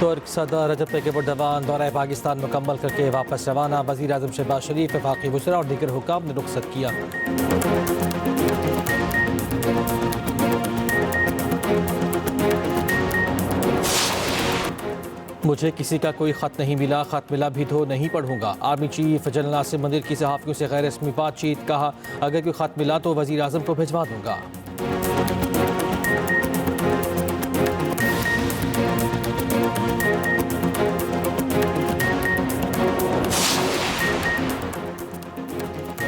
तुर्क सदर रजब Tayyip Erdogan दौरा पाकिस्तान मुकम्मल करके वापस रवाना। वज़ीर आज़म शहबाज शरीफ, वफाकी वज़रा और दीगर हुक्काम ने रुखसत किया। मुझे किसी का कोई ख़त नहीं मिला, ख़त मिला भी तो नहीं पढ़ूंगा। आर्मी चीफ जनरल नासिर मंदिर की सहाफ़ियों से गैर रस्मी बातचीत, कहा अगर कोई ख़त मिला तो वज़ीर आज़म को भिजवा दूंगा।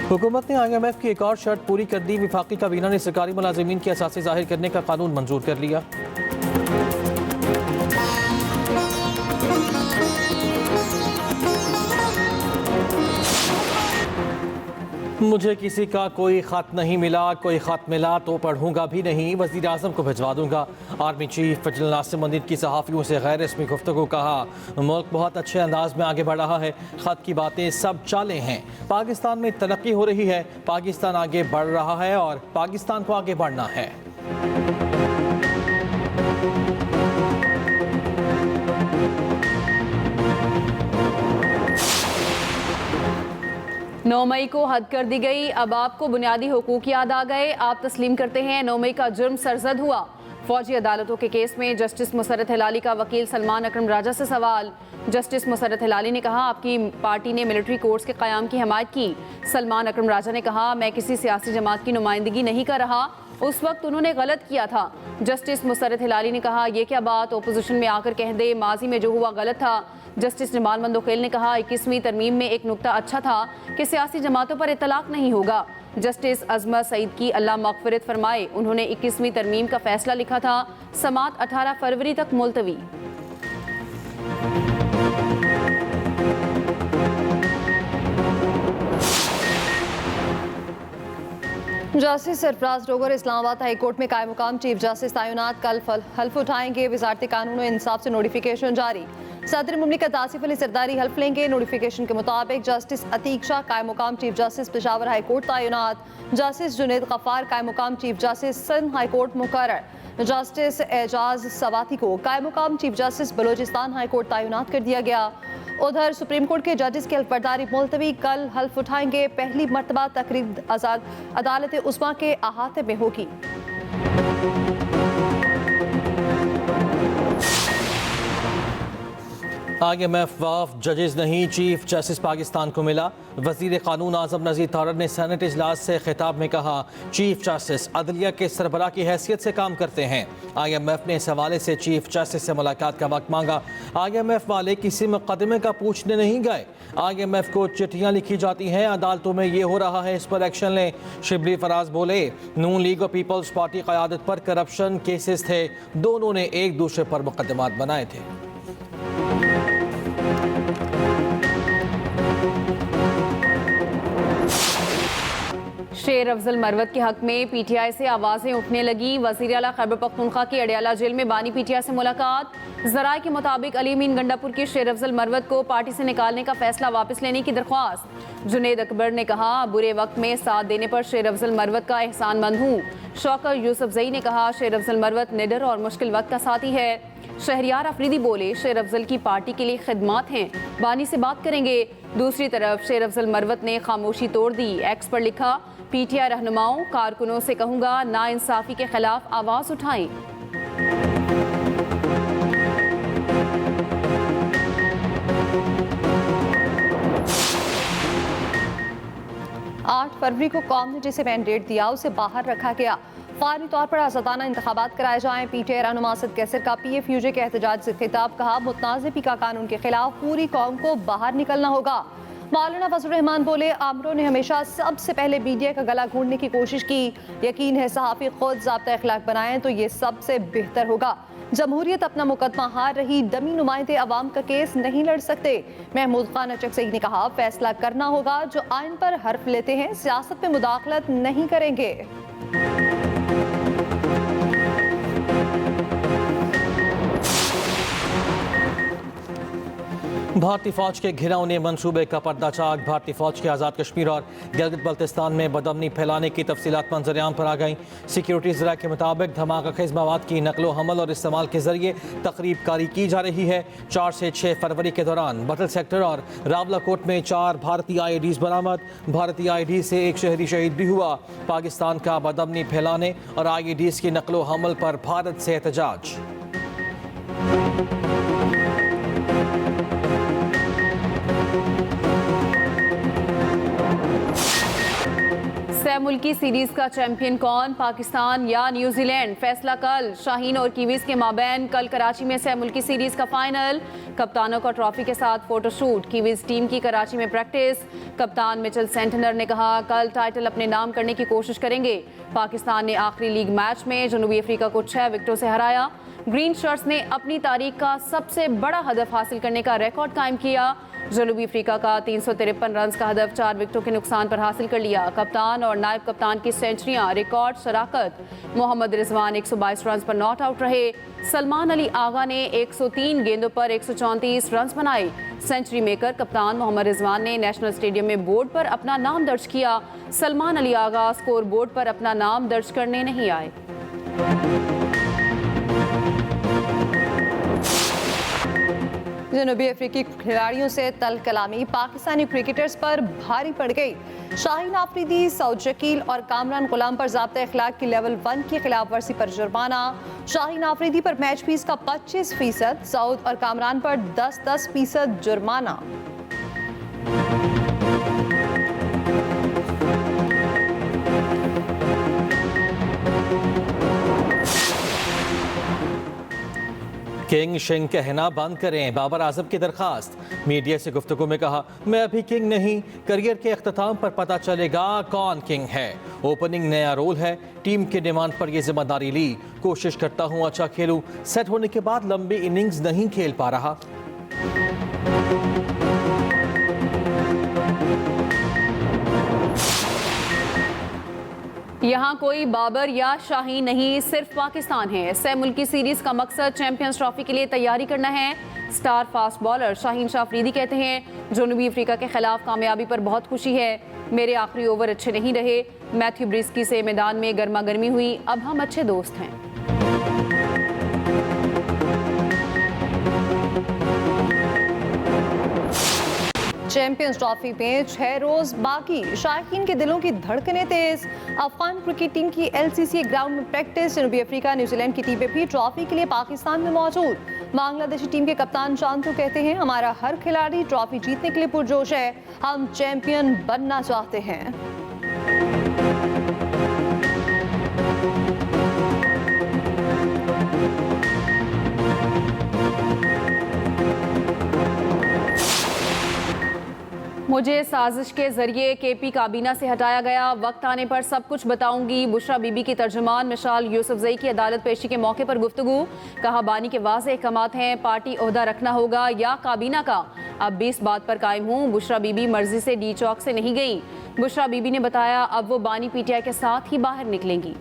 हुकूमत ने IMF की एक और शर्त पूरी कर दी। वफाकी काबीना ने सरकारी मुलाजिमीन के असासे ज़ाहिर करने का कानून मंजूर कर लिया। मुझे किसी का कोई ख़त नहीं मिला, कोई ख़त मिला तो पढ़ूंगा भी नहीं, वज़ीर आज़म को भिजवा दूंगा। आर्मी चीफ जनरल नासिर मंदिर की सहाफ़ियों से गैर रस्मी गुफ्तगू, कहा मुल्क बहुत अच्छे अंदाज में आगे बढ़ रहा है, ख़त की बातें सब चालें हैं। पाकिस्तान में तरक्की हो रही है, पाकिस्तान आगे बढ़ रहा है और पाकिस्तान को आगे बढ़ना है। 9 मई को हद कर दी गई, अब आपको बुनियादी हुकूक याद आ गए। आप तस्लीम करते हैं 9 मई का जुर्म सरजद हुआ। फौजी अदालतों के केस में जस्टिस मुसर्रत हिलाली का वकील सलमान अकरम राजा से सवाल। जस्टिस मुसर्रत हिलाली ने कहा आपकी पार्टी ने मिलिट्री कोर्ट्स के क़याम की हिमायत की। सलमान अकरम राजा ने कहा मैं किसी सियासी जमात की नुमाइंदगी नहीं कर रहा, उस वक्त उन्होंने गलत किया था। जस्टिस मुसर्रत हिलाली ने कहा यह क्या बात ओपोजिशन में आकर कह दे, माजी में जो हुआ गलत था। जस्टिस जमाल मंदोखेल ने कहा 21वीं तरमीम में एक नुक्ता अच्छा था कि सियासी जमातों पर इतलाक नहीं होगा। जस्टिस अजमत सईद की अल्लाह मग़फ़िरत फरमाए, उन्होंने 21वीं तरमीम का फैसला लिखा था, समात 18 फरवरी तक मुलतवी। Justice Sarfraz Dogar Islamabad high court में कायम मुकाम चीफ जस्टिस तैनात कल हल्फ उठाएंगे। वज़ारत कानून और इंसाफ से नोटिफिकेशन जारी। सदर मुमलिकत आसिफ अली सरदारी हल्फ लेंगे। नोटिफिकेशन के मुताबिक जस्टिस अतीक शाह कायम मुकाम chief justice Peshawar high court तैनात। जस्टिस जुनैद गफ्फार कायम मुकाम chief justice Sindh high court मुकर्रर। जस्टिस एजाज सवाती को कायम मुकाम chief justice Balochistan high court तैनात कर दिया गया। उधर सुप्रीम कोर्ट के जजेस की हल्फबर्दारी मुलतवी, कल हल्फ उठाएंगे। पहली मरतबा तकरीब आज़ाद अदालत उस्मा के अहाते में होगी। IMF वाफ जजेस नहीं, चीफ जस्टिस पाकिस्तान को मिला। वज़ीर क़ानून आज़म नज़ीर तारड़ ने सेनेट इजलास से खिताब में कहा चीफ जस्टिस अदलिया के सरबराह की हैसियत से काम करते हैं। IMF ने इस हवाले से चीफ जस्टिस से मुलाकात का वक्त मांगा। IMF वाले किसी मुकदमे का पूछने नहीं गए। IMF को चिट्ठियाँ लिखी जाती हैं, अदालतों में ये हो रहा है, इस पर एक्शन लें। शिबली फराज बोले नून लीग और पीपल्स पार्टी क़यादत पर करप्शन केसेस थे, दोनों ने एक दूसरे पर मुकदमात बनाए थे। शेर अफजल मरवत के हक में PTI से आवाज़ें उठने लगी। वज़ीर आला खैबर पख्तूनख्वा की अडियाला जेल में बानी PTI से मुलाकात। ज़राए के मुताबिक अली मीन गंडापुर की शेर अफजल मरवत को पार्टी से निकालने का फैसला वापस लेने की दरख्वास्त। जुनैद अकबर ने कहा बुरे वक्त में साथ देने पर शेर अफजल मरवत का एहसानमंद हूँ। शौकत यूसुफजई ने कहा शेर अफजल मरवत निडर और मुश्किल वक्त का साथी है। शहरियार अफरीदी बोले शेर अफजल की पार्टी के लिए खिदमात हैं, बानी से बात करेंगे। दूसरी तरफ शेर अफजल मरवत ने खामोशी तोड़ दी। एक्स पर लिखा PTI रहनुमाओं कारकुनों से कहूँगा नाइंसाफ़ी के खिलाफ आवाज़ उठाएं। 8 फरवरी को कौम ने जिसे मैंडेट दिया उसे बाहर रखा गया। फौरी तौर पर आज़ादाना इंतखाबात कराए जाएं। PTI रहनुमा असद कैसर का PFUJ के एहतजाज से खिताब, कहा मुतनाज़ पीका कानून के खिलाफ पूरी कौम को बाहर निकलना होगा। मौलाना फजलुर रहमान बोले आमरों ने हमेशा सबसे पहले मीडिया का गला घोंटने की कोशिश की। यकीन है सहाफ़ी खुद ज़ाब्ता अखलाक बनाएं तो ये सबसे बेहतर होगा। जमहूरियत अपना मुकदमा हार रही, डमी नुमाइंदे अवाम का केस नहीं लड़ सकते। महमूद खान अचकज़ई ने कहा फैसला करना होगा, जो आइन पर हर्फ लेते हैं सियासत में मुदाखलत नहीं करेंगे। भारतीय फौज के घिनौने मंसूबे का पर्दाचाक। भारतीय फौज के आज़ाद कश्मीर और गिलगित बल्तिस्तान में बदअमनी फैलाने की तफसीलात मंजरेआम पर आ गई। सिक्योरिटी ज़रा के मुताबिक धमाका खेज मवाद की नकलो हमल और इस्तेमाल के जरिए तकरीब कारी की जा रही है। 4 से 6 फरवरी के दौरान बटल सेक्टर और रावलाकोट में 4 भारतीय IEDs बरामद। भारतीय IED से एक शहरी शहीद भी हुआ। पाकिस्तान का बदअमनी फैलाने और IEDs की नकलो हमल पर भारत से एहतजाज। सह मुल्की सीरीज का चैंपियन कौन, पाकिस्तान या न्यूजीलैंड? फैसला कल। शाहीन और कीवीज के माबैन कल कराची में सह मुल्की सीरीज का फाइनल। कप्तानों का ट्रॉफी के साथ फोटोशूट। कीवीज टीम की कराची में प्रैक्टिस। कप्तान मिचेल सेंटनर ने कहा कल टाइटल अपने नाम करने की कोशिश करेंगे। पाकिस्तान ने आखिरी लीग मैच में जनूबी अफ्रीका को 6 विकेटों से हराया। ग्रीन शर्ट्स ने अपनी तारीख का सबसे बड़ा हदफ हासिल करने का रिकॉर्ड कायम किया। जनूबी अफ्रीका का 353 रन का हदफ 4 विकेटों के नुकसान पर हासिल कर लिया। कप्तान और नायब कप्तान की सेंचुरियां रिकॉर्ड शराकत। मोहम्मद रिजवान 122 रन पर नॉट आउट रहे। सलमान अली आगा ने 103 गेंदों पर 134 रन बनाए। सेंचुरी मेकर कप्तान मोहम्मद रिजवान ने नेशनल स्टेडियम में बोर्ड पर अपना नाम दर्ज किया। सलमान अली आगा स्कोर बोर्ड पर अपना नाम दर्ज करने नहीं आए। जनूबी अफ्रीकी खिलाड़ियों से तल कलामी पाकिस्तानी क्रिकेटर्स पर भारी पड़ गई। शाहीन आफरीदी, सऊद शकील और कामरान गुलाम पर ज़ाब्ता अखलाक की लेवल 1 की खिलाफ वर्जी पर जुर्माना। शाहीन आफरीदी पर मैच फीस का 25%, सऊद और कामरान पर 10% जुर्माना। किंग शिंग कहना बंद करें, बाबर आजम की दरखास्त। मीडिया से गुफ्तगू में कहा मैं अभी किंग नहीं, करियर के अख्ताम पर पता चलेगा कौन किंग है। ओपनिंग नया रोल है, टीम की डिमांड पर यह जिम्मेदारी ली। कोशिश करता हूं अच्छा खेलूं, सेट होने के बाद लंबी इनिंग्स नहीं खेल पा रहा। यहाँ कोई बाबर या शाहीन नहीं, सिर्फ पाकिस्तान है। सह मुल्की सीरीज का मकसद चैंपियंस ट्रॉफी के लिए तैयारी करना है। Star fast bowler Shaheen Shah Afridi कहते हैं जनूबी अफ्रीका के खिलाफ कामयाबी पर बहुत खुशी है। मेरे आखिरी ओवर अच्छे नहीं रहे। मैथ्यू ब्रिस्की से मैदान में गर्मा गर्मी हुई, अब हम अच्छे दोस्त हैं। चैंपियंस ट्रॉफी में 6 रोज बाकी, शायकीन के दिलों की धड़कनें तेज। अफगान क्रिकेट टीम की LCCA ग्राउंड में प्रैक्टिस। जनूबी अफ्रीका न्यूजीलैंड की टीमें भी ट्रॉफी के लिए पाकिस्तान में मौजूद। बांग्लादेशी टीम के कप्तान चांदू कहते हैं हमारा हर खिलाड़ी ट्रॉफी जीतने के लिए पुरजोश है, हम चैंपियन बनना चाहते हैं। मुझे साजिश के जरिए KP काबीना से हटाया गया, वक्त आने पर सब कुछ बताऊंगी। बुशरा बीबी की तर्जुमान मिशाल यूसुफजई की अदालत पेशी के मौके पर गुफ्तगू। कहा बानी के वाज़ेह अहकामात हैं, पार्टी ओहदा रखना होगा या काबीना का। अब भी इस बात पर कायम हूँ, बुशरा बीबी मर्जी से D चौक से नहीं गई। बुशरा बीबी ने बताया अब वो बानी PTI के साथ ही बाहर निकलेंगी।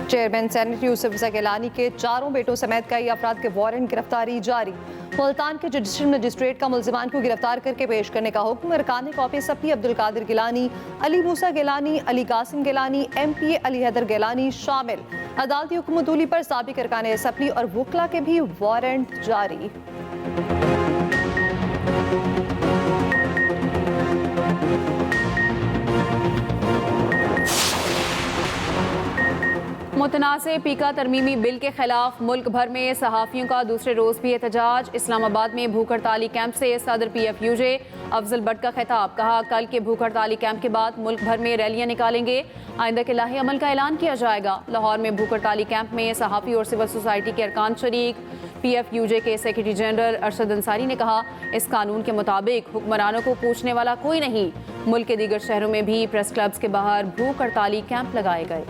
चेयरमैन सेनेट यूसुफ गिलानी के 4 बेटों समेत कई अफराद के वारंट गिरफ्तारी जारी। मुल्तान के जुडिशल मजिस्ट्रेट का मुल्जिमान को गिरफ्तार करके पेश करने का हुक्म। अरकान कॉपी सफी अब्दुल कादिर गिलानी, अली मूसा गिलानी, अली कासिम गिलानी, MPA अली हैदर गिलानी शामिल। अदालती हुक्म अदूली पर साबिक अरकान असम्बली और वकला के भी वारंट जारी। मुतनाज़े पीका तरमीमी बिल के खिलाफ मुल्क भर में सहाफ़ियों का दूसरे रोज़ भी एहतजाज। इस्लामाबाद में भूख हड़ताली कैंप से सदर PFUJ अफजल भट्ट का खिताब। कहा कल के भूख हड़ताली कैंप के बाद मुल्क भर में रैलियां निकालेंगे, आइंदा के लाहे अमल का ऐलान किया जाएगा। लाहौर में भूख हड़ताली कैंप में सहाफ़ी और सिविल सोसाइटी के अरकान शरीक। PFUJ के सेक्रेटरी जनरल अरशद अंसारी ने कहा इस कानून के मुताबिक हुक्मरानों को पूछने वाला कोई नहीं। मुल्क के दीगर शहरों में भी प्रेस क्लब्स के बाहर भूख हड़ताली कैंप लगाए गए।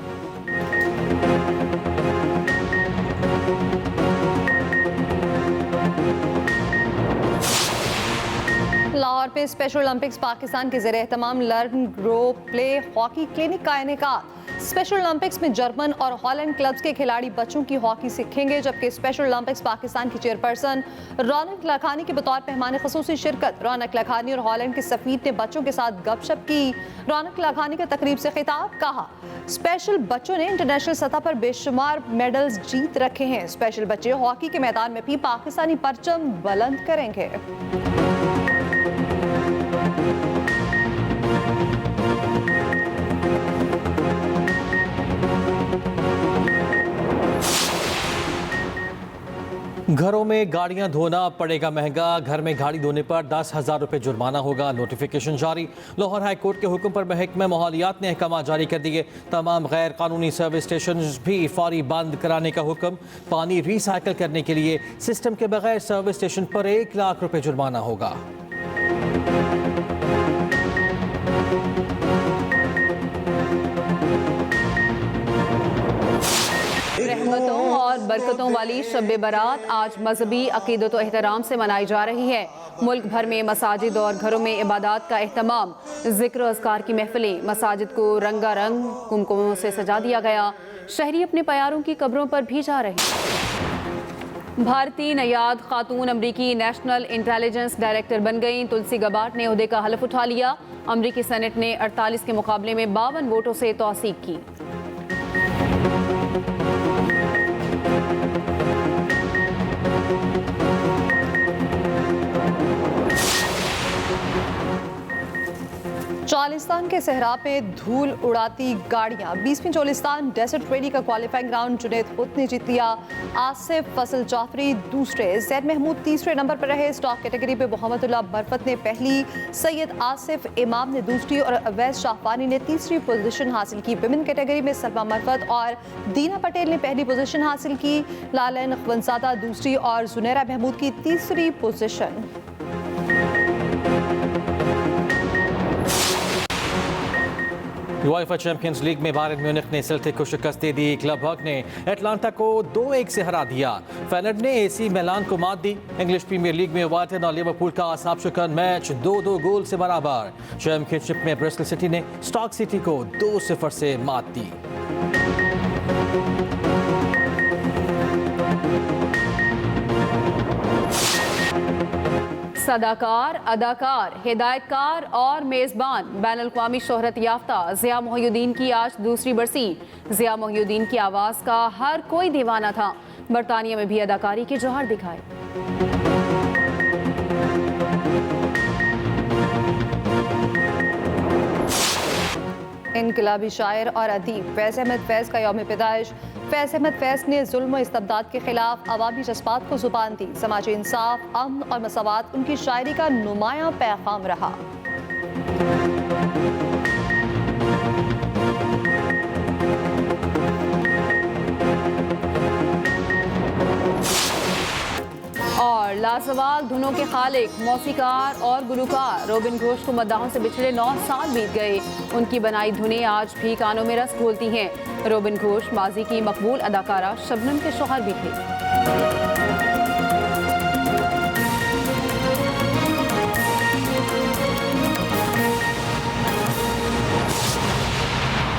लाहौर तौर पे स्पेशल ओलंपिक्स पाकिस्तान के ज़रिए तमाम learn grow play hockey clinic का इनेकाद। स्पेशल ओलंपिक्स में जर्मन और हॉलैंड क्लब्स के खिलाड़ी बच्चों की हॉकी सीखेंगे, जबकि स्पेशल ओलंपिक्स पाकिस्तान की चेयरपर्सन रौनक लखानी के बतौर मेहमान ख़ुसूसी शिरकत। रौनक लखानी और हॉलैंड के सफीर ने बच्चों के साथ गपशप की। रौनक लखानी का तकरीब से खिताब, कहा स्पेशल बच्चों ने इंटरनेशनल सतह पर बेशुमार मेडल्स जीत रखे हैं। स्पेशल बच्चे हॉकी के मैदान में भी पाकिस्तानी परचम बुलंद करेंगे। घरों में गाड़ियां धोना पड़ेगा महंगा। घर में गाड़ी धोने पर 10,000 रुपये जुर्माना होगा। नोटिफिकेशन जारी। लाहौर हाई कोर्ट के हुक्म पर महकमा माहौलियात ने अहकाम जारी कर दिए। तमाम गैर कानूनी सर्विस स्टेशन भी फौरी बंद कराने का हुक्म। पानी रिसाइकिल करने के लिए सिस्टम के बगैर सर्विस स्टेशन पर 1 लाख रुपये जुर्माना होगा। रहमतों और बरकतों वाली शब बारात आज मजहबी अकीदत और एहतराम से मनाई जा रही है। मुल्क भर में मसाजिद और घरों में इबादत का एहतमाम। जिक्र अज़कार की महफिलें। मसाजिद को रंगारंग कुमकुमों से सजा दिया गया। शहरी अपने प्यारों की कब्रों पर भी जा रहे। भारतीय नयाद खातून अमरीकी नेशनल इंटेलिजेंस डायरेक्टर बन गई। तुलसी गबार्ड ने ओहदे का हलफ उठा लिया। अमरीकी सेनेट ने 48 के मुकाबले में 52 वोटों से तौसीक की। चालिस्तान के सहरा में धूल उड़ाती गाड़ियां। 20वीं चालिस्तान डेजर्ट रैली का क्वालिफाइंग राउंड जुनेद खुद ने जीत लिया। आसिफ फसल जाफरी दूसरे, जैद महमूद तीसरे नंबर पर रहे। स्टॉक कैटेगरी में मोहम्मदुल्लाह बरफत ने पहली, सैयद आसिफ इमाम ने दूसरी और अवैस शाहवानी ने तीसरी पोजीशन हासिल की। विमेन कैटेगरी में सलमा मरफत और दीना पटेल ने पहली पोजीशन हासिल की। लालन अखवंजादा दूसरी और जुनैरा महमूद की तीसरी पोजीशन। यूएफए चैंपियंस लीग में बायर्न म्यूनिख ने सेल्टिक को शिकस्त दे दी। क्लब वर्ग ने एटलांटा को 2-1 से हरा दिया। फेनर्ड ने एसी मिलान को मात दी। इंग्लिश प्रीमियर लीग में एवर्टन और लिवरपूल का आसाब शुकन मैच 2-2 गोल से बराबर। चैंपियनशिप में ब्रिस्टल सिटी ने स्टॉक सिटी को 2-0 से मात दी। सदाकार, अदाकार, हिदायतकार और मेज़बान बैनुल-अक़वामी शोहरत याफ्ता ज़िया मोहिउद्दीन की आज दूसरी बरसी। ज़िया मोहिउद्दीन की आवाज़ का हर कोई दीवाना था। बरतानिया में भी अदाकारी के जौहर दिखाए। इनकलाबी शायर और अदीब फैज़ अहमद फैज़ का यौम पैदाइश। फैज़ अहमद फैज़ ने जुल्म और इस्तबदाद के खिलाफ अवामी जज्बात को जुबान दी। समाजी इंसाफ, अमन और मसावात उनकी शायरी का नुमायां पैगाम रहा। और लाजवाल धुनों के खालिक, मौसीकार और गुलकार रोबिन घोष को मद्दाहों से बिछड़े 9 साल बीत गए। उनकी बनाई धुनें आज भी कानों में रस घोलती हैं। रोबिन घोष माजी की मकबूल अदाकारा शबनम के शौहर भी थे।